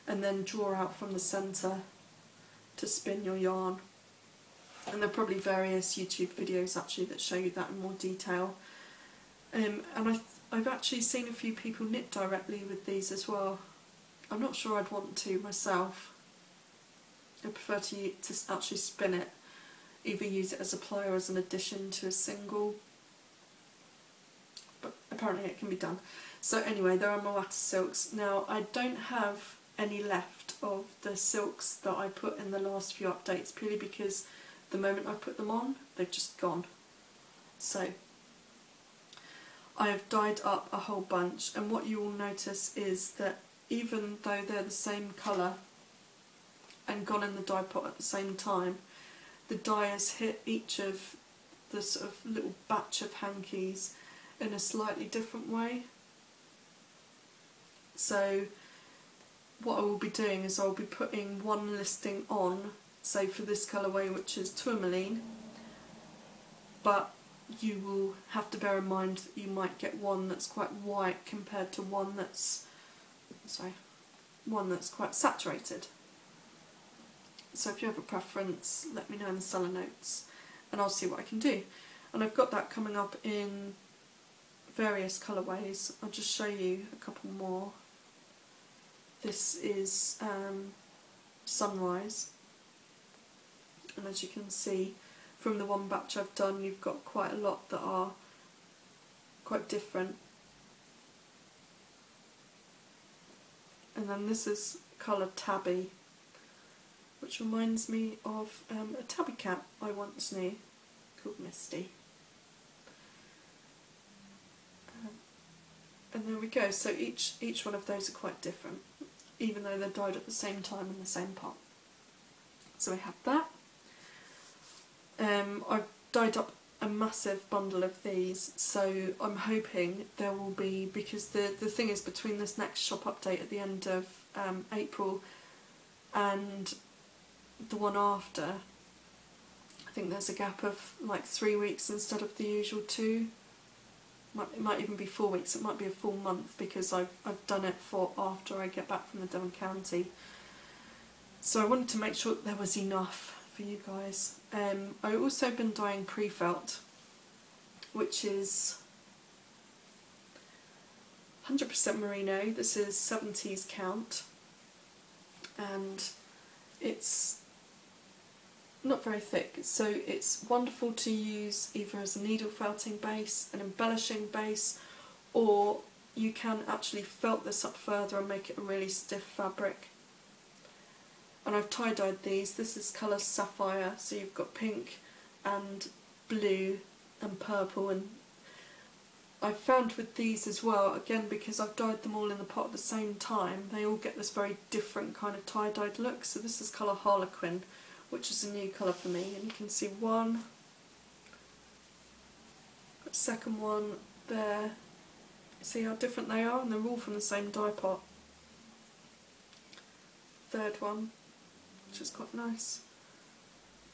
and then draw out from the centre to spin your yarn. And there are probably various YouTube videos actually that show you that in more detail. And I've actually seen a few people knit directly with these as well. I'm not sure I'd want to myself. I prefer to actually spin it, either use it as a ply or as an addition to a single, but apparently it can be done. So anyway, there are Moata silks. Now I don't have any left of the silks that I put in the last few updates, purely because the moment I put them on, they've just gone. So I have dyed up a whole bunch, and what you will notice is that even though they're the same colour and gone in the dye pot at the same time, the dye has hit each of the sort of little batch of hankies in a slightly different way. So what I will be doing is I'll be putting one listing on, say for this colourway, which is tourmaline, but you will have to bear in mind that you might get one that's quite white compared to one that's quite saturated. So if you have a preference, let me know in the seller notes and I'll see what I can do. And I've got that coming up in various colourways. I'll just show you a couple more. This is Sunrise, and as you can see from the one batch I've done, you've got quite a lot that are quite different. And then this is coloured tabby, which reminds me of a tabby cat I once knew called Misty. And there we go, so each one of those are quite different, even though they're dyed at the same time in the same pot. So we have that. I've dyed up a massive bundle of these, so I'm hoping there will be, because the thing is, between this next shop update at the end of April and the one after, I think there's a gap of like 3 weeks instead of the usual 2. It might even be 4 weeks, it might be a full month, because I've done it for after I get back from the Devon County. So I wanted to make sure that there was enough for you guys. I've also been dyeing pre-felt, which is 100% merino. This is 70s count, and it's not very thick, so it's wonderful to use either as a needle felting base, an embellishing base, or you can actually felt this up further and make it a really stiff fabric. And I've tie-dyed these. This is colour Sapphire, so you've got pink and blue and purple, and I've found with these as well, again because I've dyed them all in the pot at the same time, they all get this very different kind of tie-dyed look. So this is colour Harlequin, which is a new colour for me, and you can see one, got second one there, see how different they are, and they're all from the same dye pot. Third one, which is quite nice,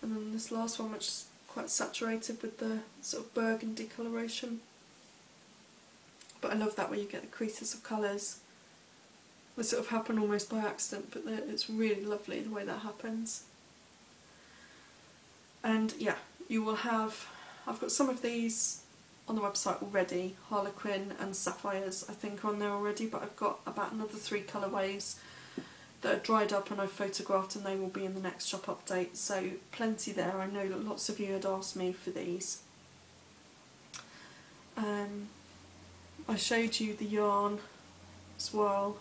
and then this last one, which is quite saturated with the sort of burgundy coloration. But I love that where you get the creases of colours. They sort of happen almost by accident, but it's really lovely the way that happens. And yeah, you will have, I've got some of these on the website already, Harlequin and Sapphires I think are on there already, but I've got about another 3 colourways that are dried up and I've photographed, and they will be in the next shop update, so plenty there. I know that lots of you had asked me for these. I showed you the yarn as well,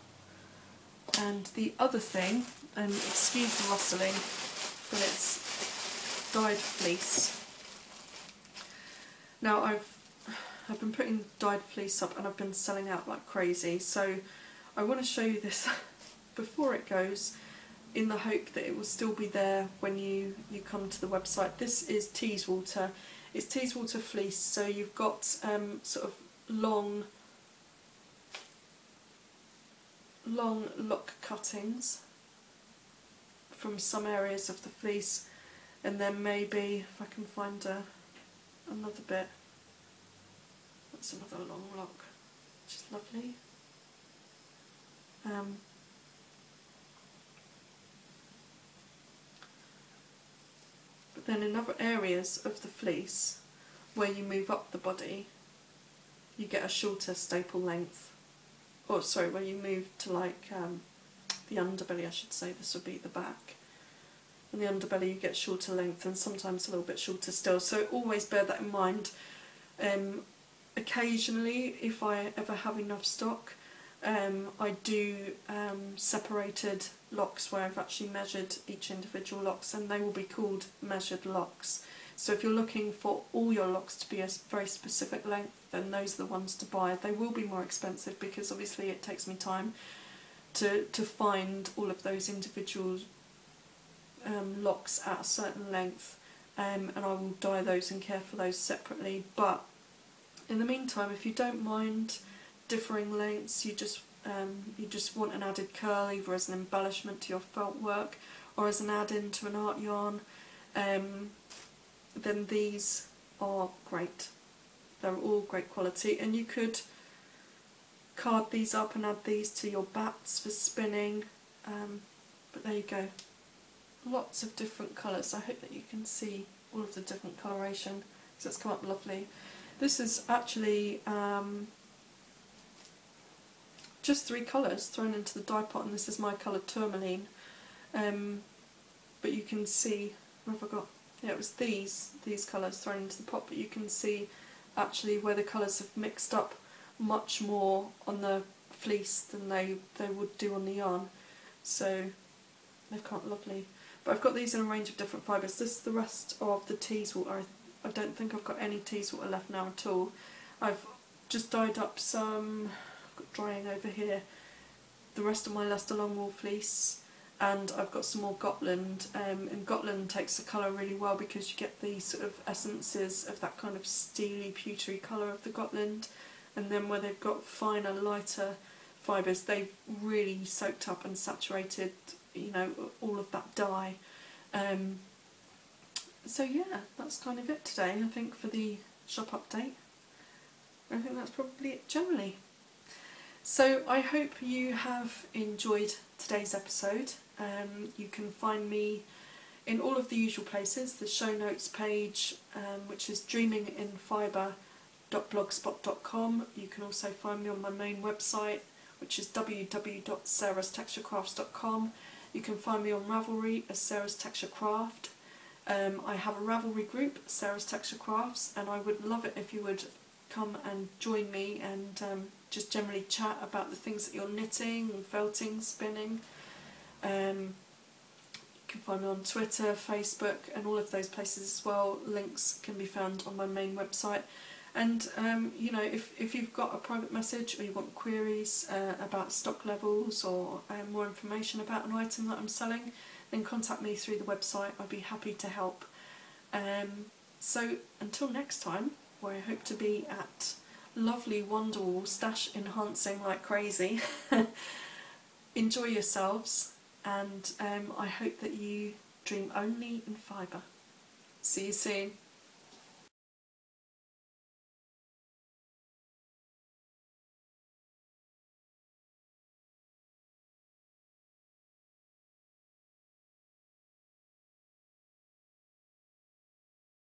and the other thing, and excuse the rustling, but it's dyed fleece. Now I've been putting dyed fleece up and I've been selling out like crazy, so I want to show you this before it goes, in the hope that it will still be there when you come to the website. This is Teeswater. It's Teeswater fleece, so you've got sort of long lock cuttings from some areas of the fleece, and then maybe if I can find another bit, that's another long lock, which is lovely. But then in other areas of the fleece where you move up the body, you get a shorter staple length. Or sorry, where you move to like the underbelly, I should say, this would be the back. And the underbelly you get shorter length and sometimes a little bit shorter still. So always bear that in mind. Occasionally, if I ever have enough stock, I do separated locks where I've actually measured each individual locks, and they will be called measured locks. So if you're looking for all your locks to be a very specific length, then those are the ones to buy. They will be more expensive because obviously it takes me time to find all of those individual locks at a certain length, and I will dye those and care for those separately. But in the meantime, if you don't mind differing lengths, you just want an added curl, either as an embellishment to your felt work or as an add-in to an art yarn, then these are great. They're all great quality, and you could card these up and add these to your bats for spinning, but there you go. Lots of different colours. I hope that you can see all of the different coloration, because it's come up lovely. This is actually just 3 colours thrown into the dye pot, and this is my colour Tourmaline. But you can see, what have I got? Yeah, it was these colours thrown into the pot, but you can see actually where the colours have mixed up much more on the fleece than they would do on the yarn. So they've come up lovely. But I've got these in a range of different fibres. This is the rest of the Teeswater. I don't think I've got any Teeswater left now at all. I've just dyed up some, I've got drying over here, the rest of my Leicester Longwool fleece, and I've got some more Gotland, and Gotland takes the colour really well because you get the sort of essences of that kind of steely, pewtery colour of the Gotland, and then where they've got finer, lighter fibres, they've really soaked up and saturated, you know, all of that dye. So yeah, that's kind of it today, I think, for the shop update. I think that's probably it generally. So I hope you have enjoyed today's episode. You can find me in all of the usual places, the show notes page, which is dreaminginfibre.com, sarahstexturecrafts.blogspot.com. You can also find me on my main website, which is www.sarahstexturecrafts.com. You can find me on Ravelry as Sarah's Texture Craft. I have a Ravelry group, Sarah's Texture Crafts, and I would love it if you would come and join me and just generally chat about the things that you're knitting and felting, spinning. You can find me on Twitter, Facebook, and all of those places as well. Links can be found on my main website. And you know, if you've got a private message or you want queries about stock levels or more information about an item that I'm selling, then contact me through the website. I'd be happy to help. So until next time, where I hope to be at lovely Wonderwall stash enhancing like crazy, enjoy yourselves, and I hope that you dream only in fibre. See you soon.